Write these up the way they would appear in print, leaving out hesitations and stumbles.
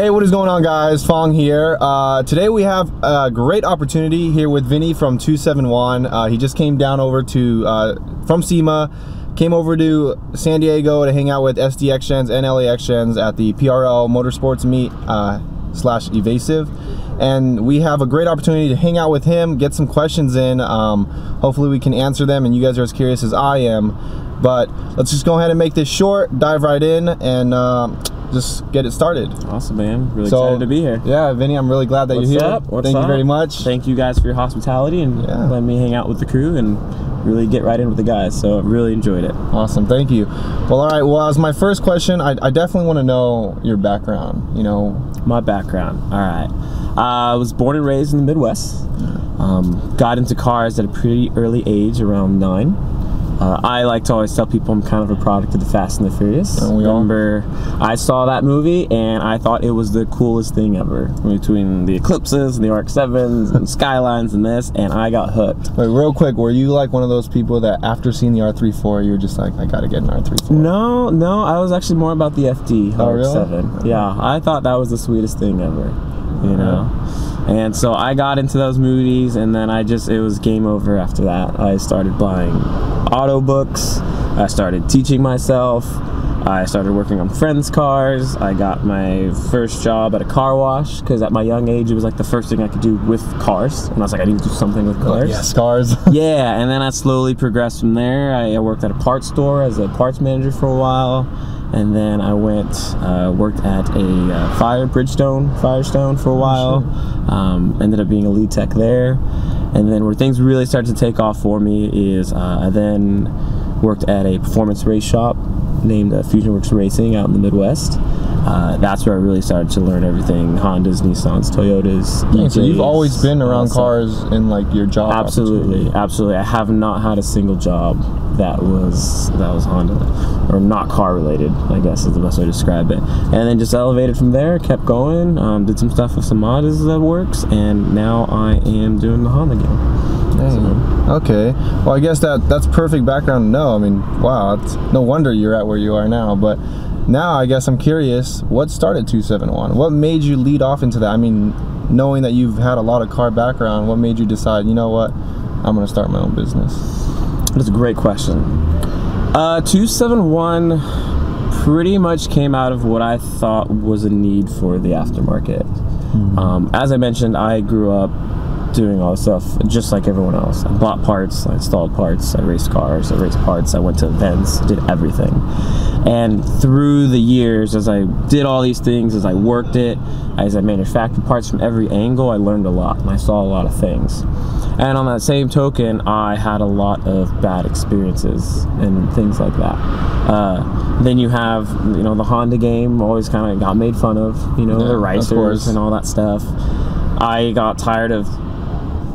Hey, what is going on, guys? Phong here. Today we have a great opportunity here with Vinny from 271. He just came down over to from SEMA, came over to San Diego to hang out with SDXGens and LAXGens at the PRL Motorsports Meet / Evasive. And we have a great opportunity to hang out with him, get some questions in. Hopefully we can answer them, and you guys are as curious as I am. But let's just go ahead and make this short, dive right in, and just get it started. Awesome, man. Really excited to be here. Yeah, Vinny, I'm really glad that you're here. Thank you very much. Thank you guys for your hospitality and letting me hang out with the crew and really get right in with the guys. So I really enjoyed it. Awesome, thank you. Well, all right, well, as my first question, I definitely want to know your background, you know. My background, all right. I was born and raised in the Midwest. Got into cars at a pretty early age, around 9. I like to always tell people I'm kind of a product of the Fast and the Furious. Remember, I saw that movie and I thought it was the coolest thing ever. Between the Eclipses and the RX-7s and Skylines and this, and I got hooked. Wait, real quick, were you like one of those people that after seeing the R34, you were just like, I gotta get an R34? No, I was actually more about the FD RX-7. Really? Yeah, I thought that was the sweetest thing ever, you know? And so I got into those movies, and then it was game over after that. I started buying auto books, I started teaching myself, I started working on friends' cars, I got my first job at a car wash, because at my young age it was like the first thing I could do with cars, and I was like, I need to do something with cars. Yes, cars. Yeah, and then I slowly progressed from there. I worked at a parts store as a parts manager for a while, and then I worked at a Firestone for a while. Ended up being a lead tech there. And then where things really started to take off for me is I then worked at a performance race shop named Fusion Works Racing out in the Midwest. That's where I really started to learn everything: Hondas, Nissans, Toyotas, EJs. So you've always been around cars in like your job? Absolutely. I have not had a single job that was Honda, or not car related, I guess is the best way to describe it. And then just elevated from there, kept going, did some stuff with some Mazdas that works, and now I am doing the Honda game. Dang. Okay, well, I guess that's perfect background to know. I mean, wow, it's no wonder you're at where you are now. But now I guess I'm curious, what started 271? What made you lead off into that? I mean, knowing that you've had a lot of car background, what made you decide, you know what, I'm gonna start my own business? That's a great question. 271 pretty much came out of what I thought was a need for the aftermarket. As I mentioned, I grew up doing all this stuff just like everyone else. I bought parts, I installed parts, I raced cars, I raced parts, I went to events, did everything. And through the years, as I did all these things, as I worked it, as I manufactured parts from every angle, I learned a lot and I saw a lot of things. And on that same token, I had a lot of bad experiences and things like that. Then you have, you know, the Honda game always kind of got made fun of, you know, the racers and all that stuff. I got tired of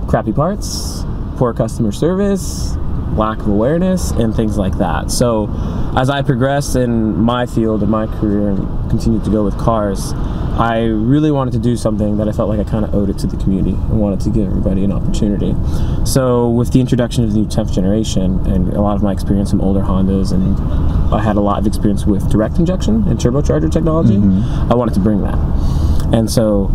crappy parts, poor customer service, lack of awareness, and things like that. So as I progressed in my field, in my career, and continued to go with cars, I really wanted to do something that I felt like I kind of owed it to the community and wanted to give everybody an opportunity. So with the introduction of the new 10th generation and a lot of my experience from older Hondas, and I had a lot of experience with direct injection and turbocharger technology, I wanted to bring that. And so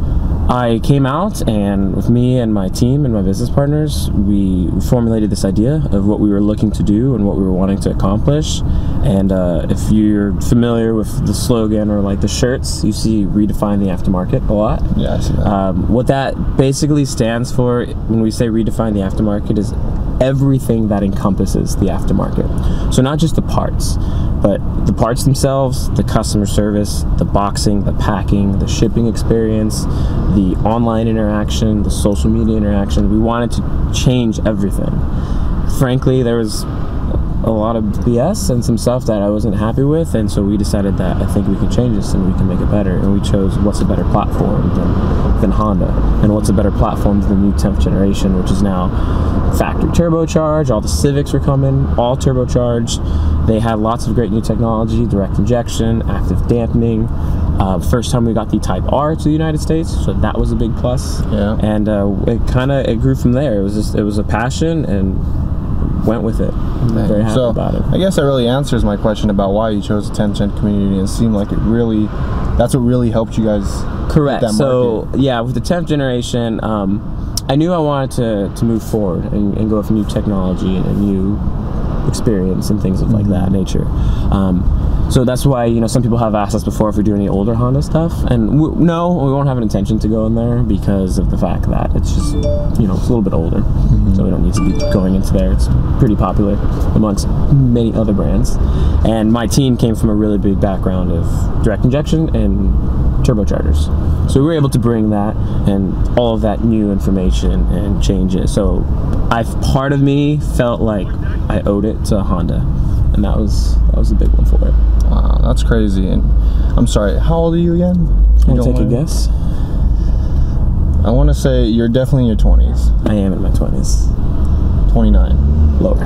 I came out, and with me and my team and my business partners, we formulated this idea of what we were looking to do and what we were wanting to accomplish. And if you're familiar with the slogan or like the shirts, you see Redefine the Aftermarket a lot. Yeah, I see that. What that basically stands for when we say Redefine the Aftermarket is everything that encompasses the aftermarket. So not just the parts, but the parts themselves, the customer service, the boxing, the packing, the shipping experience, the online interaction, the social media interaction. We wanted to change everything. Frankly, there was a lot of BS and some stuff that I wasn't happy with, and so we decided that I think we can change this and we can make it better. And we chose what's a better platform than Honda, and what's a better platform than the new 10th generation, which is now factory turbocharged. All the Civics were coming, all turbocharged. They had lots of great new technology: direct injection, active dampening. First time we got the Type R to the United States, so that was a big plus. Yeah. And it grew from there. It was a passion, and went with it. I'm very happy about it. I guess that really answers my question about why you chose the 10th gen community. It seemed like that's what really helped you guys. Correct. So yeah, with the 10th generation, I knew I wanted to move forward and go with new technology and a new experience and things of like that nature. So that's why, you know, some people have asked us before if we do any older Honda stuff, and no, we won't have an intention to go in there because of the fact that it's just, you know, it's a little bit older, so we don't need to be going into there. It's pretty popular amongst many other brands, and my team came from a really big background of direct injection and turbochargers, so we were able to bring that and all of that new information and change it. So part of me felt like I owed it to Honda, and that was a big one for it. Wow, that's crazy. And I'm sorry, how old are you again? Can I take a guess? I want to say you're definitely in your 20s. I am in my 20s. 29. Lower.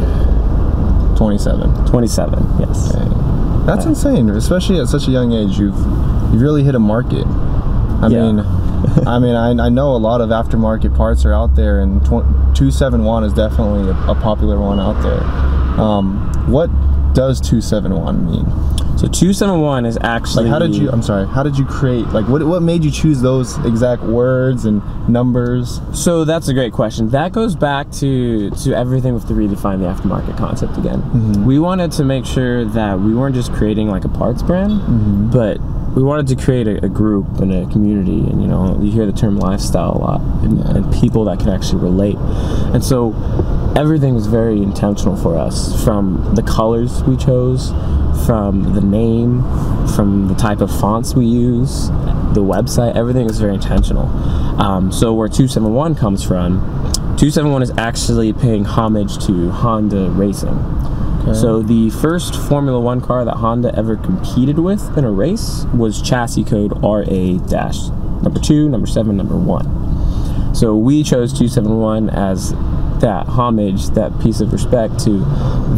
27. 27, yes. Okay. That's insane, especially at such a young age. You've really hit a market. I mean, I know a lot of aftermarket parts are out there, and 271 is definitely a popular one out there. What does 271 mean? So 271 is actually, like, how did you create, like, what made you choose those exact words and numbers? So that's a great question. That goes back to everything with the Redefine the Aftermarket concept again. We wanted to make sure that we weren't just creating like a parts brand, but we wanted to create a group and a community, and you know, you hear the term lifestyle a lot, and people that can actually relate. And so everything was very intentional for us, from the colors we chose, from the name, from the type of fonts we use, the website, everything is very intentional. So where 271 comes from, 271 is actually paying homage to Honda racing. Okay. So the first Formula 1 car that Honda ever competed with in a race was chassis code RA-2, number 7, number 1. So we chose 271 as that homage, that piece of respect to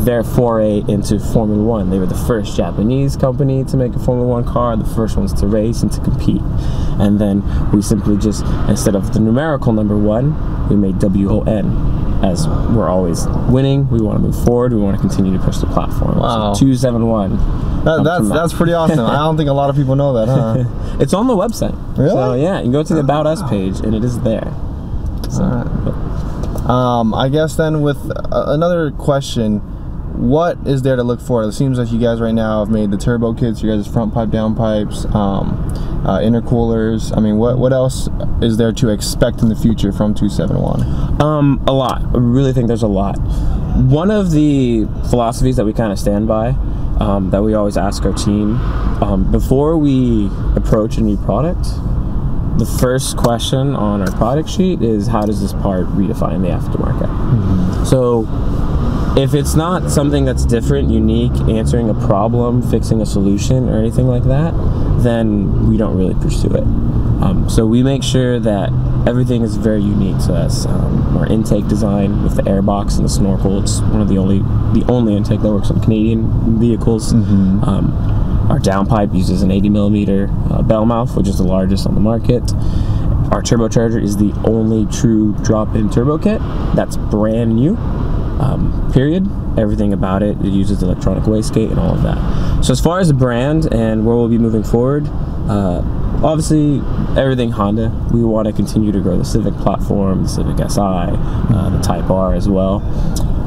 their foray into Formula 1. They were the first Japanese company to make a Formula 1 car, the first ones to race and to compete. And then we simply just, instead of the numerical number 1, we made WON. As we're always winning, we want to move forward, we want to continue to push the platform. Wow. So 271. That's pretty awesome. I don't think a lot of people know that, huh? It's on the website. Really? So yeah, you can go to the About Us page and it is there. So, I guess then with another question, what is there to look for? It seems like you guys right now have made the turbo kits, you guys' front pipe, down pipes, intercoolers. I mean, what else is there to expect in the future from 271? A lot. I really think there's a lot. One of the philosophies that we kind of stand by, that we always ask our team, before we approach a new product, the first question on our product sheet is, how does this part redefine the aftermarket? So if it's not something that's different, unique, answering a problem, fixing a solution, or anything like that, then we don't really pursue it. So we make sure that everything is very unique to us. Our intake design with the airbox and the snorkel, it's one of the only intake that works on Canadian vehicles. Our downpipe uses an 80mm bell mouth, which is the largest on the market. Our turbocharger is the only true drop-in turbo kit that's brand new, period. Everything about it uses electronic wastegate and all of that. So as far as the brand and where we'll be moving forward, obviously everything Honda. We want to continue to grow the Civic platform, the Civic SI, the Type R as well.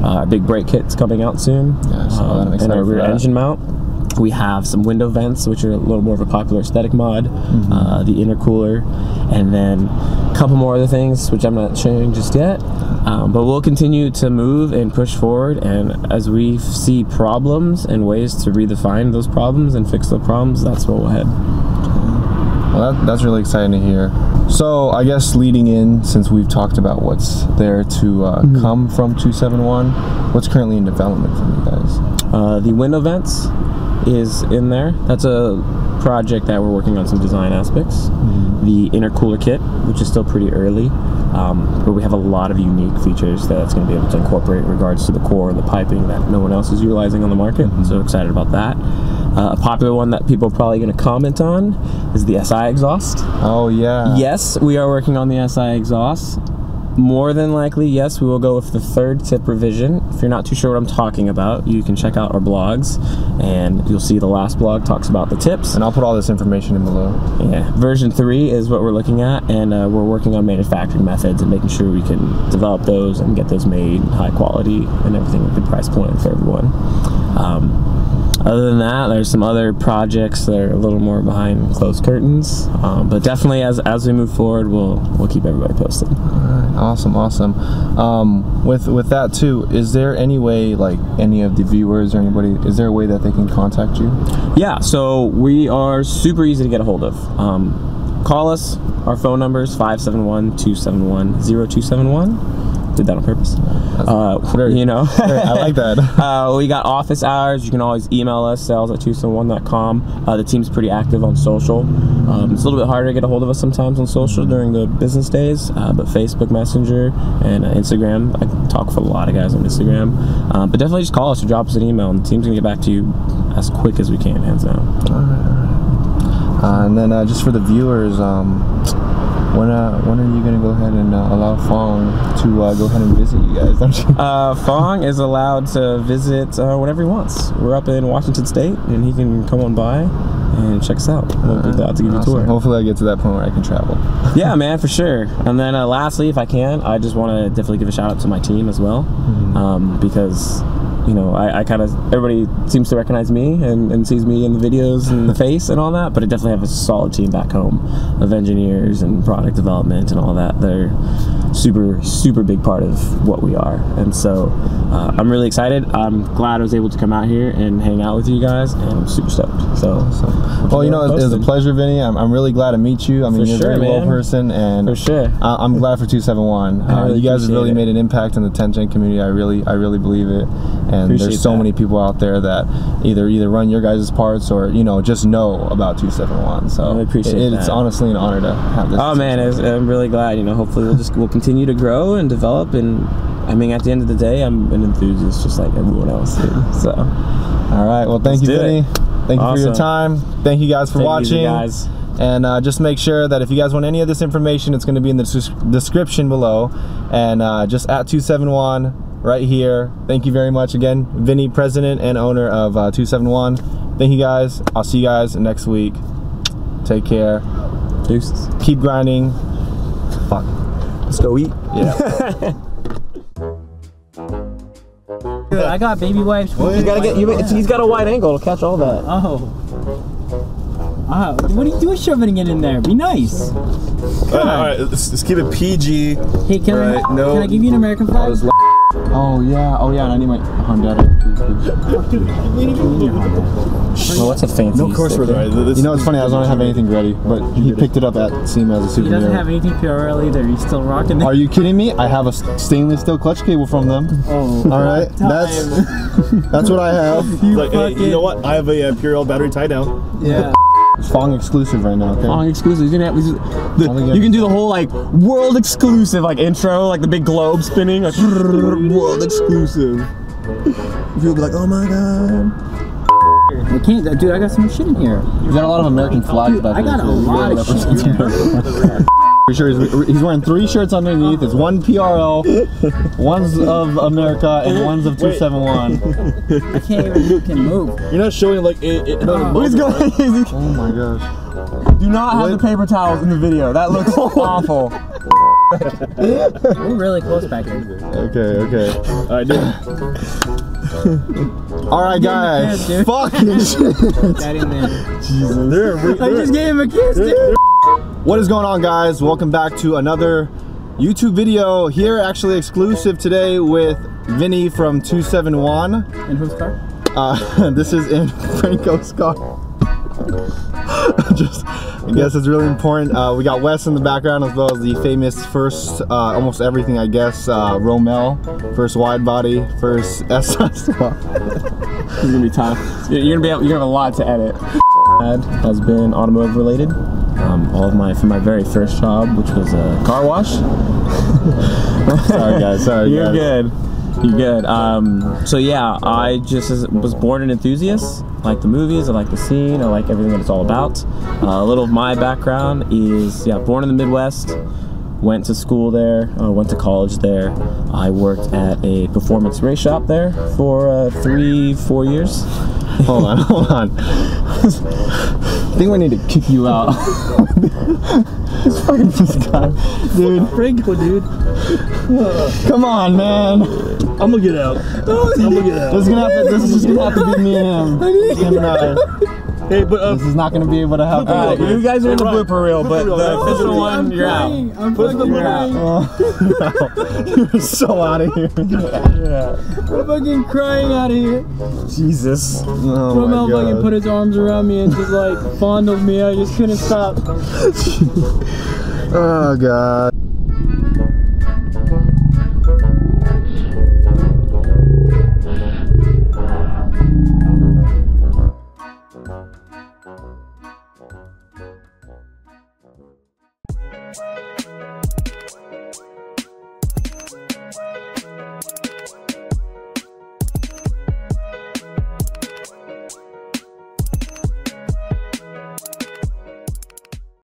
Our big brake kit's coming out soon, and our rear engine mount. We have some window vents, which are a little more of a popular aesthetic mod, the intercooler, and then a couple more other things, which I'm not sharing just yet. But we'll continue to move and push forward, and as we see problems and ways to redefine those problems and fix the problems, that's where we'll head. Well, that's really exciting to hear. So I guess leading in, since we've talked about what's there to come from 271, what's currently in development from you guys? The window vents is in there. That's a project that we're working on some design aspects. The intercooler kit, which is still pretty early, but we have a lot of unique features that it's going to be able to incorporate in regards to the core and the piping that no one else is utilizing on the market. So excited about that. A popular one that people are probably going to comment on is the SI exhaust. Oh yeah. Yes, we are working on the SI exhaust. more than likely, yes, we will go with the 3rd tip revision. If you're not too sure what I'm talking about, you can check out our blogs, and you'll see the last blog talks about the tips. And I'll put all this information in below. Yeah, version 3 is what we're looking at, and we're working on manufacturing methods and making sure we can develop those and get those made high quality and everything at a good price point for everyone. Other than that, there's some other projects that are a little more behind closed curtains, but definitely as we move forward, we'll keep everybody posted. Awesome. With that too, is there any way, like any of the viewers or anybody, is there a way that they can contact you? Yeah, so we are super easy to get a hold of. Call us. Our phone number is 571-271-0271. Did that on purpose. You know, I like that. We got office hours. You can always email us, sales@271.com. The team's pretty active on social. It's a little bit harder to get a hold of us sometimes on social during the business days, but Facebook Messenger and Instagram. I talk with a lot of guys on Instagram, but definitely just call us or drop us an email, and the team's gonna get back to you as quick as we can, hands down. All right. And then just for the viewers, when are you gonna go ahead and allow Phong to go ahead and visit you guys? Don't you? Phong is allowed to visit whenever he wants. We're up in Washington State, and he can come on by and check us out. We'll be glad to give you a tour. Hopefully I get to that point where I can travel. Yeah, man, for sure. And then lastly, if I can, I just want to definitely give a shout out to my team as well, because you know, I kind of, everybody seems to recognize me and sees me in the videos and the face and all that, but I definitely have a solid team back home of engineers and product development and all that. They're super big part of what we are, and so I'm really excited. I'm glad I was able to come out here and hang out with you guys, and I'm super stoked. So well, you know, it was a pleasure, Vinny. I'm really glad to meet you. I mean, you're a very well person, and for sure, I'm glad for 271. You guys have really made an impact in the 10-gen community. I really believe it. And there's so many people out there that either run your guys' parts or, you know, just know about 271. So I appreciate it's honestly an honor to have this. Oh man, I'm really glad. You know, hopefully we'll continue to grow and develop. And I mean, at the end of the day, I'm an enthusiast just like everyone else. So all right, well, thank you, Vinny. Thank you for your time. Thank you guys for watching. Guys. And just make sure that if you guys want any of this information, it's going to be in the description below. And just at 271 right here. Thank you very much again, Vinny, president and owner of 271. Thank you guys. I'll see you guys next week. Take care. Deuces. Keep grinding. Fuck. Let's go eat. Yeah. Dude, I got baby wipes. He's got a wide angle to catch all that. Oh. What are you doing shoving it in there? Be nice. Alright, let's keep it PG. Hey, can I give you an American flag? Oh yeah, and I need my Honda. Oh, what's a fancy? No course we're right. You know, it's funny. I don't have anything ready, but he picked it up at SEMA as a souvenir. He doesn't have anything PRL either. He's still rocking it. Are you kidding me? I have a stainless steel clutch cable from them. Oh, all right. That's what I have. Like, hey, you know what? I have a PRL battery tie down. Yeah. It's Phong exclusive right now. Okay? Phong exclusive. You can do the whole like world exclusive like intro, like the big globe spinning, like world exclusive. You'll be like, oh my god. I can't, dude. I got some shit in here. You got a lot of American flags back there. I got a lot of shit in here. Sure, he's wearing 3 shirts underneath. It's one PRL, one's of America, and one's of 271. I can't even move. You're not showing like What is going on? Oh my gosh. Do not have the paper towels in the video. That looks awful. We're really close back here. Okay. Alright, dude. Alright, guys. Fucking shit. Got him in. Jesus. I just gave him a kiss, dude. What is going on, guys? Welcome back to another YouTube video here, actually exclusive today with Vinny from 271. In whose car? This is in Franco's car. I guess it's really important. We got Wes in the background, as well as the famous first, almost everything, I guess, Rommel, first wide body, first SS. It's gonna be tough. You're gonna have a lot to edit. Has been automotive related. From my very first job, which was a car wash. Sorry guys, You're good. So yeah, I just was born an enthusiast. I like the movies, I like the scene, I like everything that it's all about. A little of my background is, born in the Midwest, Went to school there, went to college there. I worked at a performance race shop there for 3-4 years. Hold on. I think we need to kick you out. This guy. Dude, Franco, dude. come on, man. I'm gonna get out. I'm gonna get out. This is just gonna have to be me and him. Hey, but This is not gonna be able to happen. You guys are in the Hey, Ryan. blooper reel, but the official one, you're out. I'm fucking crying. Oh, you're so out of here. I'm fucking crying out of here. Jesus. Oh Somehow my fucking God. put his arms around me and just like fondled me. I just couldn't stop. Oh God.